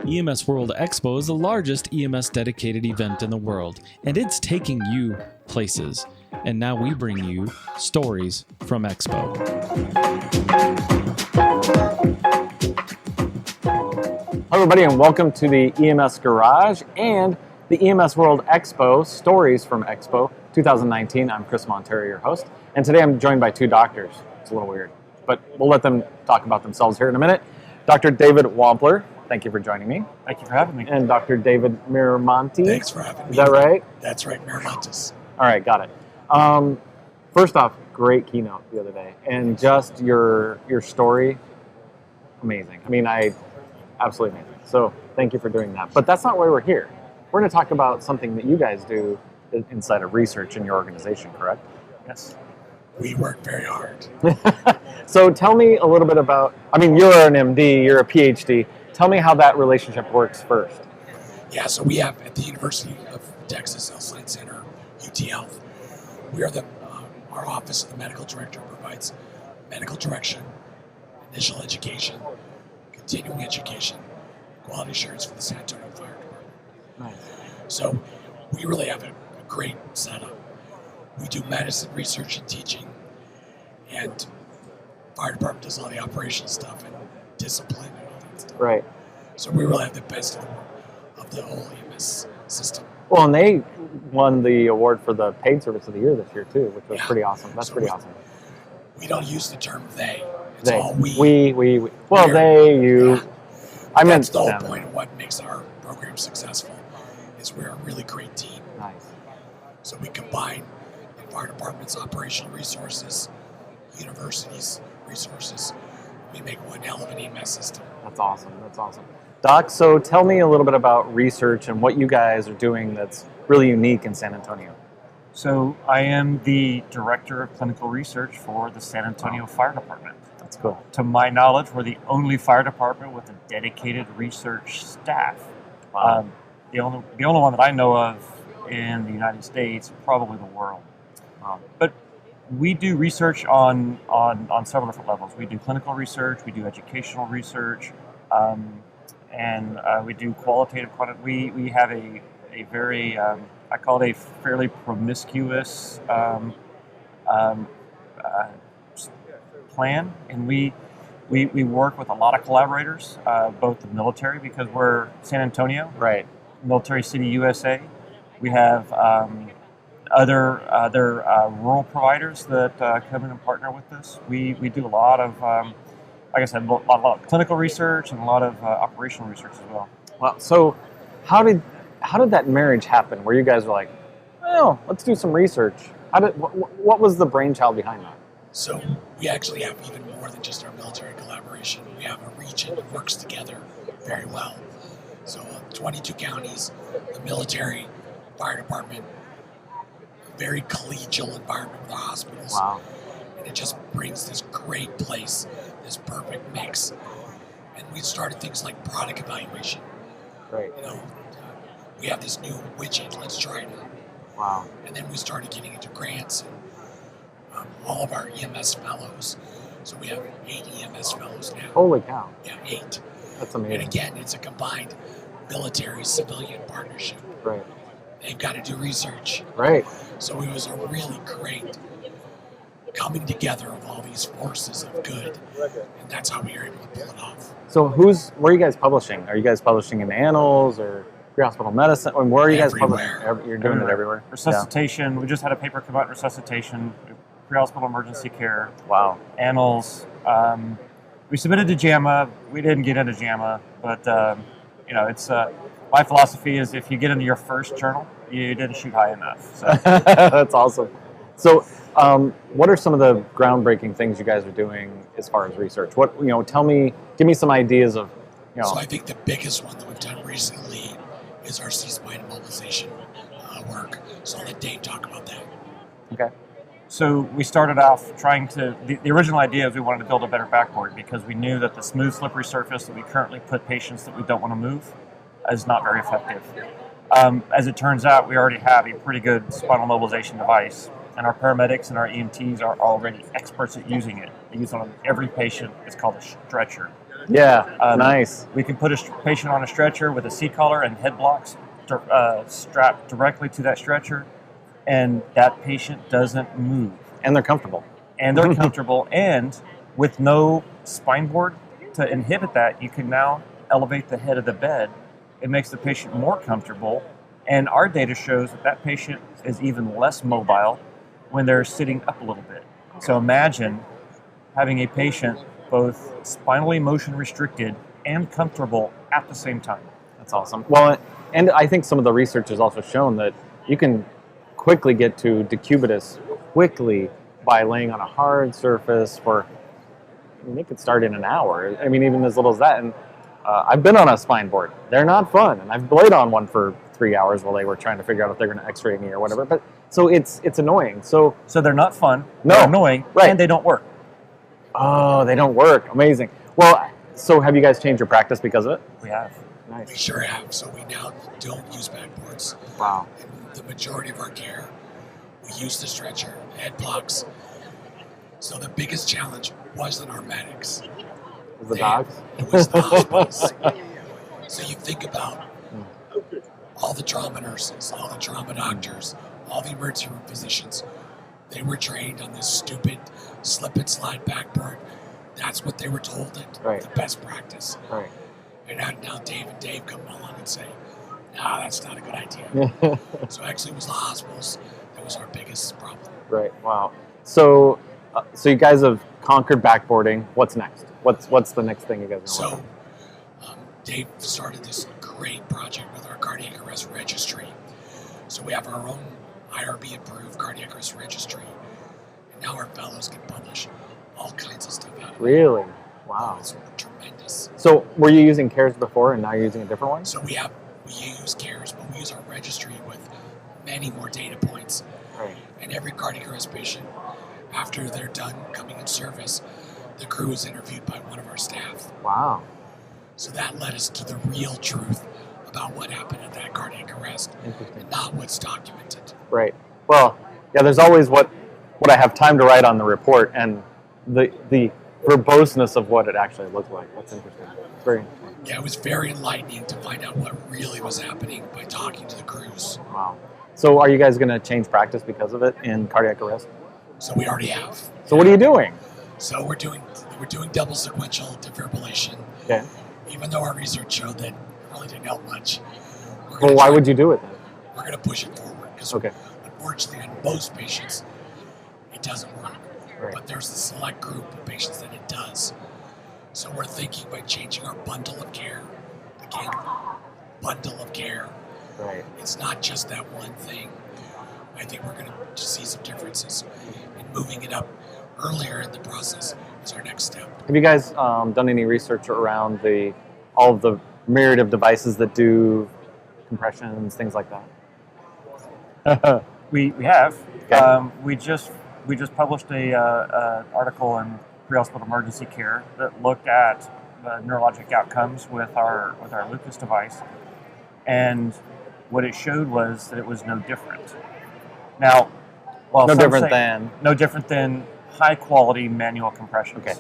EMS World Expo is the largest EMS dedicated event in the world, and it's taking you places. And now we bring you Stories from Expo. Hello everybody, and welcome to the EMS Garage and the EMS World Expo, Stories from Expo 2019. I'm Chris Montera, your host, and today I'm joined by two doctors. It's a little weird, but we'll let them talk about themselves here in a minute. Dr. David Wampler, thank you for joining me. Thank you for having me. And Dr. David Miramontes. Thanks for having me. Is that right? That's right, Miramontes. All right, got it. First off, great keynote the other day, and just your story, amazing. I mean, absolutely amazing. So thank you for doing that. But that's not why we're here. We're going to talk about something that you guys do inside of research in your organization, correct? Yes. We work very hard. So tell me a little bit about, I mean, you're an MD, you're a PhD. Tell me how that relationship works first. Yeah, so we have at the University of Texas Health Science Center, UT Health, we are our office of the medical director provides medical direction, initial education, continuing education, quality assurance for the San Antonio Fire Department. Nice. So we really have a great setup. We do medicine, research, and teaching, and fire department does all the operational stuff and discipline and all that stuff. Right. So we really have the best of the whole EMS system. Well, and they won the award for the paid service of the year this year too, which was pretty awesome. That's pretty awesome. We don't use the term they. It's They. all we. We. Well, they, you. Yeah. I meant That's the whole them. point of what makes our program successful is we're a really great team. Nice. So we combine the fire department's operational resources, universities' resources. We make one hell of an EMS system. That's awesome. That's awesome. Doc, so tell me a little bit about research and what you guys are doing that's really unique in San Antonio. So I am the Director of Clinical Research for the San Antonio Fire Department. That's cool. To my knowledge, we're the only fire department with a dedicated research staff. Wow. The only one that I know of in the United States, probably the world. But we do research on several different levels. We do clinical research, we do educational research, and we do qualitative. We have a very, I call it a fairly promiscuous plan, and we work with a lot of collaborators, both the military, because we're San Antonio, Right. Military City, USA. We have other rural providers that come in and partner with us. We do a lot of, like I said, a lot of clinical research and a lot of operational research as well. Well, so how did that marriage happen? Where you guys were like, oh, let's do some research. What was the brainchild behind that? So we actually have even more than just our military collaboration. We have a region that works together very well. So 22 counties, the military, fire department, a very collegial environment with the hospitals. Wow. And it just brings this great place, this perfect mix. And we started things like product evaluation. Great. You know, we have this new widget, let's try it out. Wow. And then we started getting into grants and all of our EMS fellows. So we have 8 EMS fellows now. Holy cow. Yeah, 8. That's And amazing. again, it's a combined military-civilian partnership. Right. They've got to do research. Right. So it was a really great coming together of all these forces of good. And that's how we were able to pull it off. So where are you guys publishing? Are you guys publishing in Annals or Pre-Hospital Medicine? I mean, where are you guys publishing? You're doing it everywhere? Resuscitation, We just had a paper come out, resuscitation, pre-hospital emergency care, Yeah. Wow. Annals. We submitted to JAMA. We didn't get into JAMA, but it's my philosophy is if you get into your first journal, you didn't shoot high enough. So. That's awesome. So, what are some of the groundbreaking things you guys are doing as far as research? Give me some ideas of, So I think the biggest one that we've done recently is our C-spine immobilization work. So I'll let Dave talk about that. Okay. So we started off trying to, the original idea is we wanted to build a better backboard because we knew that the smooth, slippery surface that we currently put patients that we don't want to move is not very effective. As it turns out, we already have a pretty good spinal mobilization device, and our paramedics and our EMTs are already experts at using it. They use it on every patient. It's called a stretcher. Yeah, nice. We can put a patient on a stretcher with a C-collar and head blocks strapped directly to that stretcher, and that patient doesn't move. And they're comfortable. And they're comfortable, and with no spine board to inhibit that, you can now elevate the head of the bed. It makes the patient more comfortable, and our data shows that that patient is even less mobile when they're sitting up a little bit. So imagine having a patient both spinally motion restricted and comfortable at the same time. That's awesome. Well, and I think some of the research has also shown that you can quickly get to decubitus quickly by laying on a hard surface for, I mean, it could start in an hour. I mean, even as little as that. And I've been on a spine board. They're not fun. And I've laid on one for 3 hours while they were trying to figure out if they're going to x-ray me or whatever. But so it's annoying. So they're not fun, no, they're annoying, right. And they don't work. Oh, they don't work. Amazing. Well, so have you guys changed your practice because of it? We have. Nice. We sure have. So we now don't use backboards. Wow. In the majority of our care, we use the stretcher, head blocks. So the biggest challenge wasn't our medics. The dogs? It was the hospitals. So you think about all the trauma nurses, all the trauma doctors, all the emergency room physicians. They were trained on this stupid slip and slide backboard. That's what they were told that Right. the best practice. Right. And now Dave coming along and saying, no, that's not a good idea. So actually it was the hospitals that was our biggest problem. Right. Wow. So so you guys have conquered backboarding. What's next? What's the next thing you guys are doing? So Dave started this great project with our cardiac arrest registry. So we have our own IRB approved cardiac arrest registry. And now our fellows can publish all kinds of stuff out of it. Really? Wow. It's tremendous. So were you using CARES before and now you're using a different one? So we use CARES, but we use our registry with many more data points. Right. And every cardiac arrest patient, after they're done coming in service, the crew is interviewed by one of our staff. Wow. So that led us to the real truth about what happened at that cardiac arrest, Interesting. and not what's documented. Right. Well, yeah, there's always what I have time to write on the report and the verboseness of what it actually looked like. That's interesting. It's very interesting. Yeah, it was very enlightening to find out what really was happening by talking to the crews. Wow. So are you guys going to change practice because of it in cardiac arrest? So we already have. So what are you doing? So we're doing double sequential defibrillation. Okay. Even though our research showed that it really didn't help much. Well, why would you do it then? We're going to push it forward because Okay. unfortunately on most patients it doesn't work. Right. But there's a select group of patients that it does. So we're thinking by changing our bundle of care. Again, bundle of care. Right. It's not just that one thing. I think we're going to see some differences. And moving it up earlier in the process is our next step. Have you guys done any research around all of the myriad of devices that do compressions, things like that? We have. Okay. We just published a article in pre-hospital emergency care that looked at the neurologic outcomes with our Lucas device, and what it showed was that it was no different. Now, while No some different say- than? no different than high quality manual compressions. Okay.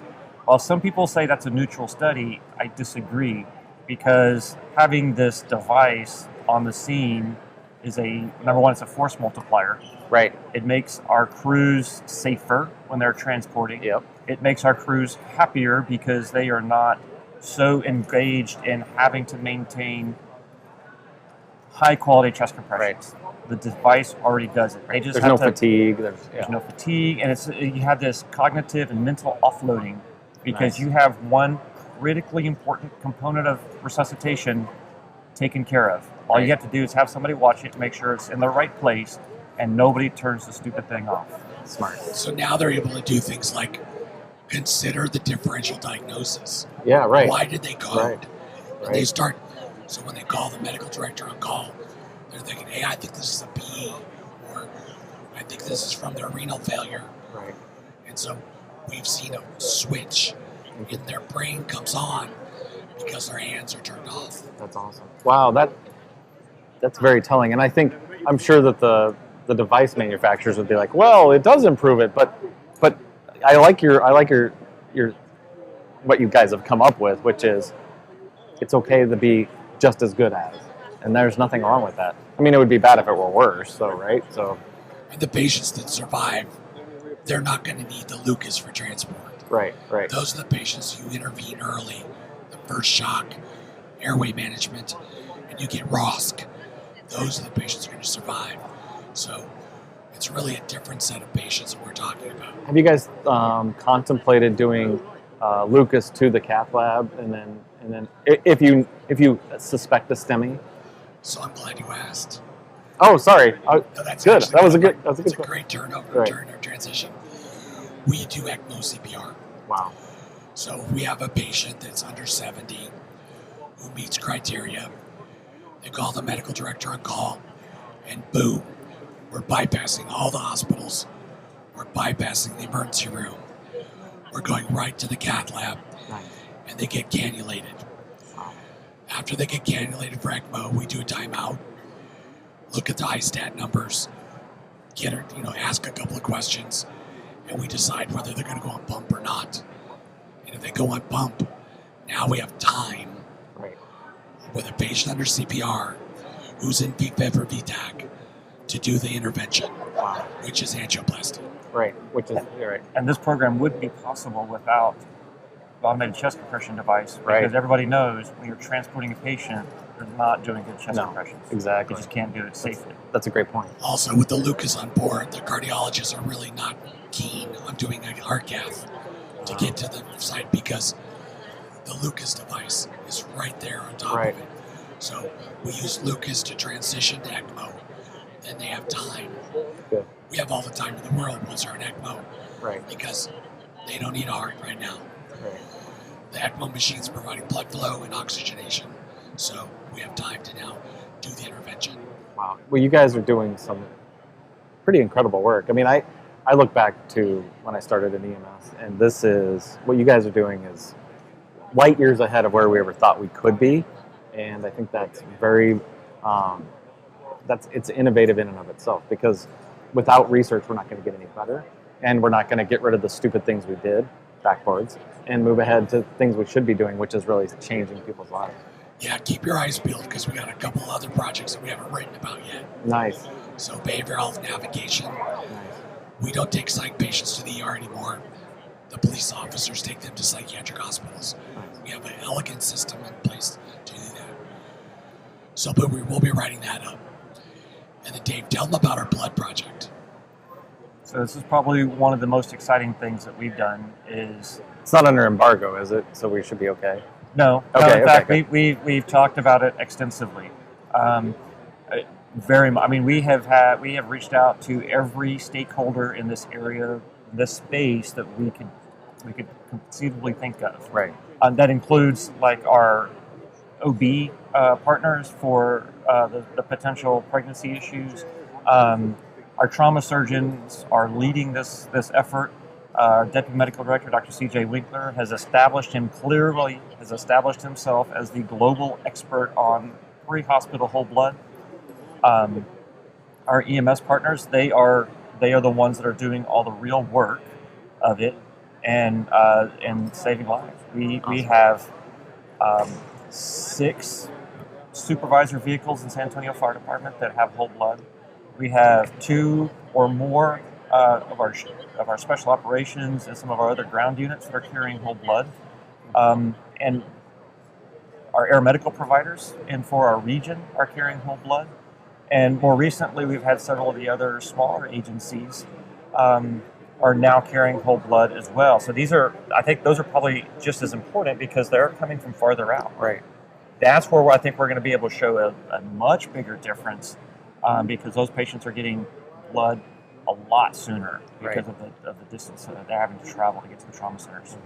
While some people say that's a neutral study, I disagree, because having this device on the scene is number one, it's a force multiplier. Right. It makes our crews safer when they're transporting. Yep. It makes our crews happier because they are not so engaged in having to maintain high quality chest compressions. The device already does it. They just There's have no to, fatigue. There's no fatigue, and you have this cognitive and mental offloading because Nice. you have one critically important component of resuscitation taken care of. All you Right. have to do is have somebody watch it, make sure it's in the right place, and nobody turns the stupid thing off. Smart. So now they're able to do things like consider the differential diagnosis. Yeah, right. Why did they code? Right. And they start, so when they call the medical director on call, they're thinking, hey, I think this is a PE, or I think this is from their renal failure. Right. And so we've seen a switch in their brain comes on, because their hands are turned off. That's awesome. Wow, that's very telling. And I'm sure that the device manufacturers would be like, well, it does improve it, but I like your what you guys have come up with, which is it's okay to be just as good as, and there's nothing wrong with that. I mean, it would be bad if it were worse, so right? So, And the patients that survive, they're not going to need the Lucas for transport. right. Those are the patients who intervene early, the first shock, airway management, and you get ROSC. Those are the patients who are going to survive. So it's really a different set of patients that we're talking about. Have you guys contemplated doing Lucas to the cath lab, and then if you suspect a STEMI? So I'm glad you asked. Oh, sorry. No, that's Good. actually That was a one good. of That was a It's good. a great turnover, Right. turn or transition. We do ECMO CPR. Wow. So if we have a patient that's under 70 who meets criteria, they call the medical director on call, and boom, we're bypassing all the hospitals. We're bypassing the emergency room. We're going right to the cath lab, Nice. and they get cannulated. After they get cannulated for ECMO, we do a timeout, look at the ISTAT numbers, ask a couple of questions, and we decide whether they're going to go on pump or not. And if they go on pump, now we have time Right. with a patient under CPR who's in VFib or VTAC to do the intervention, Wow. which is angioplasty. Right. Which is you're right. And this program wouldn't be possible without the automated chest compression device, Right. because everybody knows when you're transporting a patient, you're not doing good chest No, compressions. exactly. You just can't do it safely. That's a great point. Also, with the Lucas on board, the cardiologists are really not keen on doing a heart cath to get to the site because the Lucas device is right there on top Right. of it. So we use Lucas to transition to ECMO. Then they have time. Good. We have all the time in the world once they're in ECMO Right. because they don't need a heart right now. Right. The ECMO machine's providing blood flow and oxygenation. So we have time to now do the intervention. Wow. Well, you guys are doing some pretty incredible work. I mean, I look back to when I started in EMS, and this is what you guys are doing is light years ahead of where we ever thought we could be, and I think that's very it's innovative in and of itself, because without research we're not going to get any better, and we're not going to get rid of the stupid things we did backwards and move ahead to things we should be doing, which is really changing people's lives. Yeah, keep your eyes peeled because we got a couple other projects that we haven't written about yet. Nice. So behavioral health navigation. Nice. We don't take psych patients to the ER anymore. The police officers take them to psychiatric hospitals. We have an elegant system in place to do that. So, but we will be writing that up. And then Dave, tell them about our blood project. So this is probably one of the most exciting things that we've done is It's not under embargo, is it? So we should be okay. no. Okay, In fact, okay. we've talked about it extensively. We have reached out to every stakeholder in this area, this space that we could conceivably think of. Right. That includes like our OB partners for the potential pregnancy issues. Our trauma surgeons are leading this effort. Our Deputy Medical Director, Dr. C.J. Winkler, has established himself as the global expert on pre-hospital whole blood. Our EMS partners, they are the ones that are doing all the real work of it and saving lives. We have 6 supervisor vehicles in San Antonio Fire Department that have whole blood. We have 2 or more of our special operations and some of our other ground units that are carrying whole blood, and our air medical providers and for our region are carrying whole blood. And more recently, we've had several of the other smaller agencies are now carrying whole blood as well. So I think those are probably just as important because they're coming from farther out. Right. That's where I think we're going to be able to show a much bigger difference because those patients are getting blood a lot sooner because of the distance that they're having to travel to get to the trauma centers.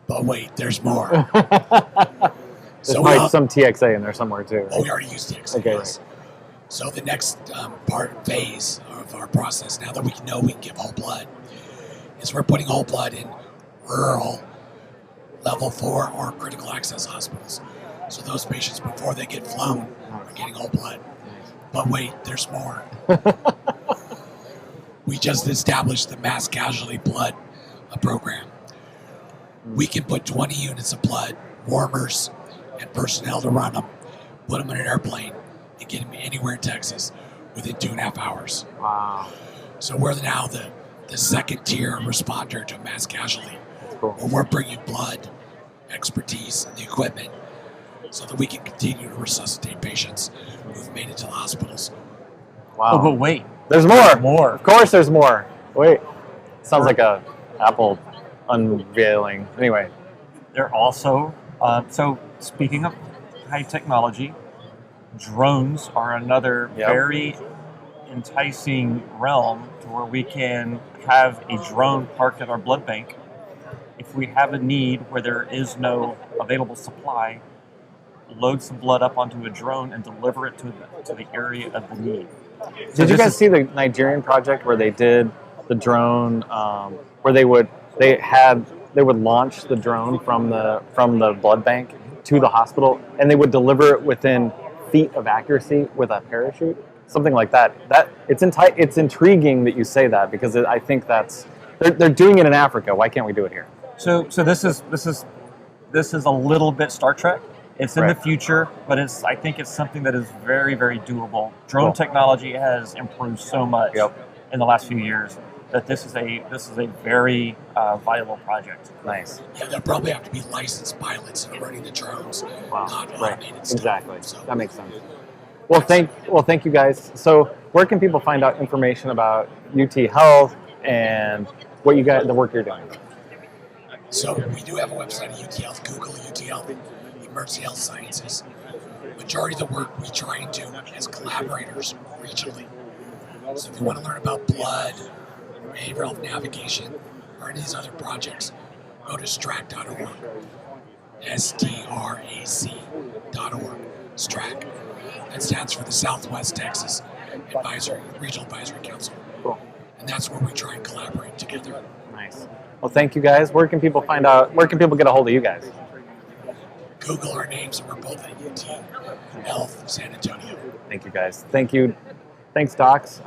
But wait, there's more. There's probably some TXA in there somewhere too. Oh, we already used TXA. Okay, Yes. So the next phase of our process, now that we know we can give whole blood, is we're putting whole blood in rural level 4 or critical access hospitals. So those patients, before they get flown, are getting whole blood. But wait, there's more. We just established the mass casualty blood program. We can put 20 units of blood, warmers, and personnel to run them, put them in an airplane, and get them anywhere in Texas within 2.5 hours. Wow. So we're now the second tier responder to mass casualty. Cool. Where we're bringing blood, expertise, and the equipment so that we can continue to resuscitate patients who've made it to the hospitals. Wow. Oh, but wait, There's more. more. Of course there's more. Wait. Sounds like a Apple unveiling. Anyway. They're also, so speaking of high technology, drones are another Yep. very enticing realm to where we can have a drone parked at our blood bank. If we have a need where there is no available supply, load some blood up onto a drone and deliver it to the area of the need. Did you guys see the Nigerian project where they did the drone, where they would launch the drone from the blood bank to the hospital, and they would deliver it within feet of accuracy with a parachute, something like that. It's intriguing that you say that, because I think they're doing it in Africa. Why can't we do it here? So this is a little bit Star Trek. It's in the future, but I think it's something that is very, very doable. Drone technology has improved so much in the last few years that this is a very viable project. Nice. Yeah, they'll probably have to be licensed pilots that are running the drones, not automated stuff. Exactly. So That makes sense. Well, thank you guys. So, where can people find out information about UT Health and the work you're doing? So we do have a website at UT Health. Google UT Health Emergency Health Sciences. Majority of the work we try and do as collaborators regionally. So if you want to learn about blood, behavioral health navigation, or any of these other projects, go to STRAC.org. STRAC.org. STRAC. That stands for the Southwest Texas Regional Advisory Council. Cool. And that's where we try and collaborate together. Nice. Well, thank you guys. Where can people get a hold of you guys? Google our names, and we're both at UT Health San Antonio. Thank you guys. Thank you. Thanks, docs.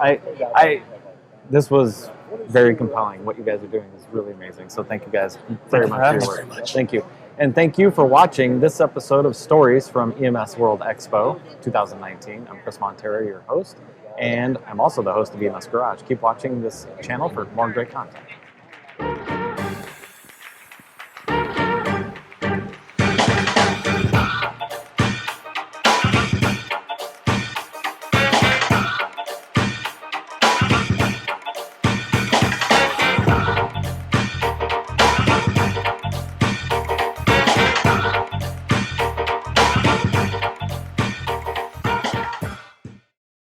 This was very compelling. What you guys are doing is really amazing. So thank you guys very much for your work. Very much. Thank you. And thank you for watching this episode of Stories from EMS World Expo 2019. I'm Chris Montera, your host, and I'm also the host of EMS Garage. Keep watching this channel for more great content.